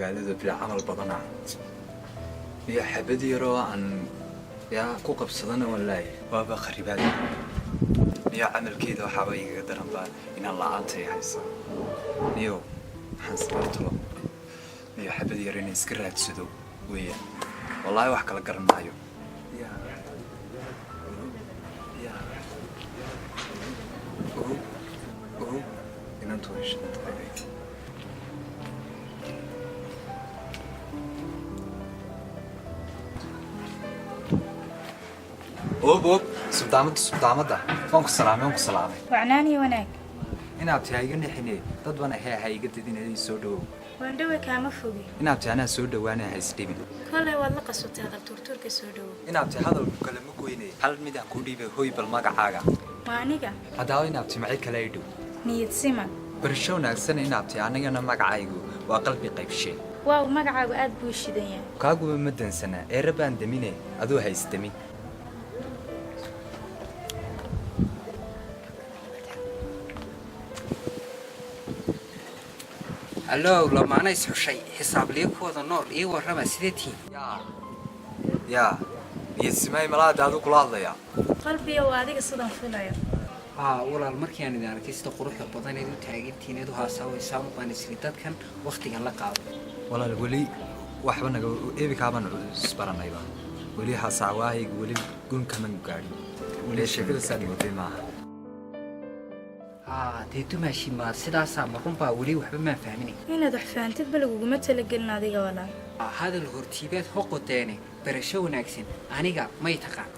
magaalada bila camal badana iyo xabad yaro aan yaa ku qabsadana wallahi waaba kharibaad iyo camalkeeda waxaaba iga daran baa inaan la'aantay hayso iyo waxaan sababtoo iyo xabad yaro inaan iska raadsado weeyaan wallahi wax kala garan maayo inaan tuurishan tahay أوب سبدامة وانك سلامي وعناني وناك إنا أبتي هايقني حيني ضدوانا هايقد دين هاي سودو واندوي كاما فوقي إنا أبتي أنا سودو وانا هاي ستيبين كله والله قصوتي هذا التورتور كسودو إنا أبتي هذا المكلمة كويني هل ميدان كودي بهوي بالماقع حاجة وانيقا هداو إنا أبتي معي كلايدو نيت سيمان برشونا السنة إنا أبتي أنا ماقع عايقو وقلبي قيب شيء واو مقعاقو آد بوشي دنيا كاقو بمدن سنة إيربان دميني أدو هاي ستمي allo lamaana is xushay xisaab leekooda nool iyo warrama sideetiin يا يسمعي ملاد هذا كل هذا قلبي واديك صدام فيلايا walaal markii aan idin arkay sida quruxda badan ee u taageertiin ee u haasaawaysaa baan isri dadkan waqtigan la qaado walaal wali waxba naga eebi kaaban isbaranayba wali haasaawaahay wali gun kaman gaari wali shaqada saadiyay maaha deetu maashi ma sidaas ma runbaa wali waxba ma fahmin inaad wax fahamtid balaguma talagelin adiga walaa hadal hortiibeed hoqoteene barasho wanaagsan aniga may taqaan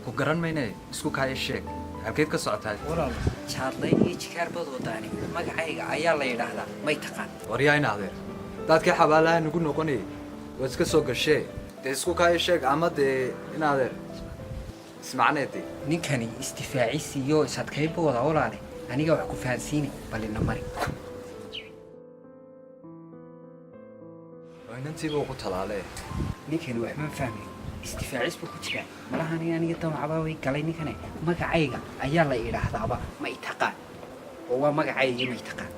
ku garan maynay isku kaay sheeg halkeed ka socotaa walaal chaadlay iyo jikaar badoodaani magacayga ayaa la yiraahdaa may taqaan wariyayna adeer dadka xabaalaha nagu noqonay waa iska soo gashay isku kaay sheeg ama in adeer ismacneetay ninkani istifaaciisi iyo sadkayb wada walaale aniga wax ku fahansiini balina mari inantiiba ugu talaalee ninkani wax ma fahmin istifaacis buu ku jiraa malaha aniga damacaba way galay ninkani magacayga ayaa la yiraahdaaba ma itaqaan oo waa magacayga ma itaqaan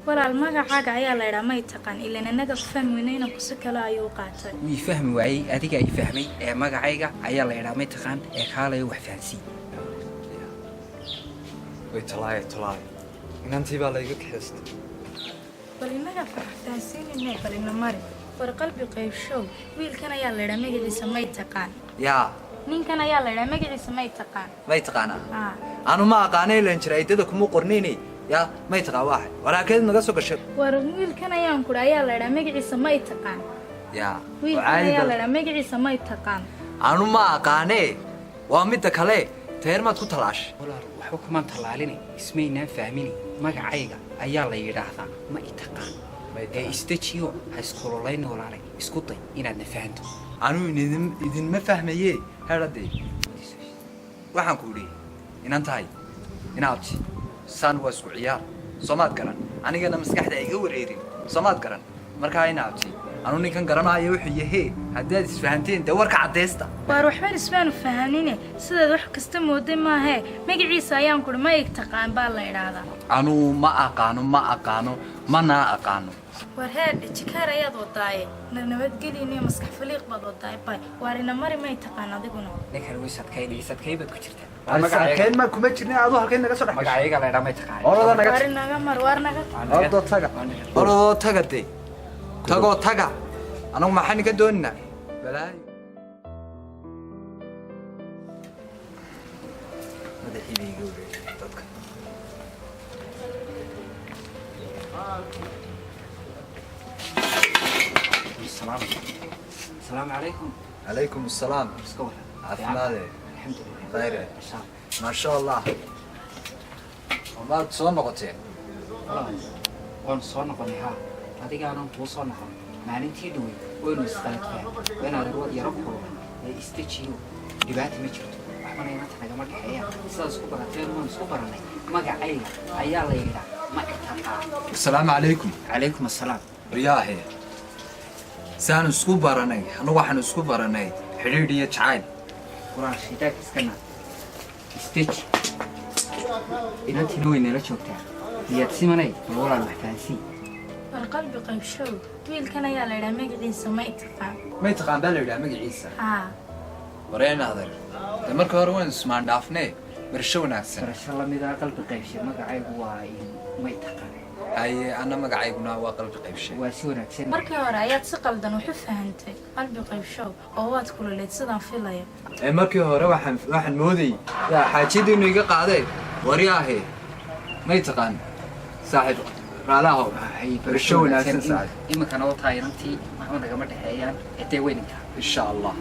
walaal magacaaga ayaa la yiraahdaa ma itaqaan ilaa anaga fahmayna inaan ku si kala ayuu qaatay wii fahmi waayay adiga ay fahmay ee magacayga ayaa la yiraahdaa ma itaqaan ee kaalay wax fahansiin way talaay inantiiba la iga kaxeystay balinaga fahansiinina balina mari war qalbi qaybshow wiilkan ayaa la yiraahdaa magaciisa ma itaqaan yaa ninkan ayaa la yiraahdaa magaciisa ma itaqaan ma itaqaana anu ma aqaanay leen jiray dad kuma qorneenay yaa ma itaqaan wax waraakeed naga soo gashay war wiilkan ayaan ku ayaa la yiraahdaa magaciisa ma itaqaan yaa wiilkan ayaa la yiraahdaa magaciisa ma itaqaan anu ma aqaanay waa mid kale teermad ku talaash walaal waxba kuma talaalini ismayna fahmini magacayga ayaa la yiraahdaa ma itaqaan ee istajiyo hayskulolayn walaale isku day inaad fahanto anu idin ma fahmaye haradii waxaan ku dhigay inaan tahay inaabti san waa isku ciyaar Soomaad garan anigana maskaxda iga wareerin Soomaad garan markaa inaabti anu ninkan garanayo wuxuu yahay haddaad isfahanteen warka cadeysta war waxba ismaan fahanine sidaad wax kasta mooday maahe magaciisa ayaan ku ma igtaqaan baa la yiraahdaa anu ma aqaano mana aqaano war heer jikaar ayaad wadaaye nabadgeliyeen iyo maskax faliiq baad wadaaye bay warina mari ma itaqaan adiguna ninkan way sadkaybad ku jirtaa magacayga ma kuma jirnaa adoo halkeen naga soo dhaxay magacayga la yiraahdaa ma itaqaan orada naga warinaga mar warnaga orado taga taga anagu maxaan ka doonaa balaay madaxiiga dadka السلام عليكم عليكم السلام عفناده الحمد لله خير ما شاء الله وما تصون نقطين وان صون نقطها adiga aan ku soo noqon maalintii dhawey waynu isqaadfaa wayna ruud yaro ku istajiyo dibaato ma jirto waxba ayna tahay ma dhaxeeya sidaas ku barateen waan isku baranay magacayga ayaa la yiraahdaa ma itaqaan السلام عليكم عليكم السلام riyaahe saan isku baranay anagu waxaan isku baranay xiriir iyo jacayl quraan shidaag iskana istaj inantii weynala joogtaa iyad simanay walaal wax fahansi warqalbi qaybshow wiilkan ayaa la yidhaa magaciisa ma taqaan may taqaan baa la yidhaha magaciisa haa wareen adeer de marka hore waan ismaan dhaafnee barasho wanaagsan barasho lamida qalbi qaybshe magacaygu waa may taqaan haye ana magacayguna waa qalbi qaybshe waa si wanaagsan markii hore ayaad si qaldan wax u fahantay qalbi qaybshow oo waad kululeed sidaan filaya markii hore waxaan moodayay yaa xaajiyadii inuu iga qaadee waryaahe may taqaan saaxiib raalaho barasho wanaagsan saaxiib iminkana oo tahay inantii waxba nagama dhexeeyaan cidee weyninka insha allah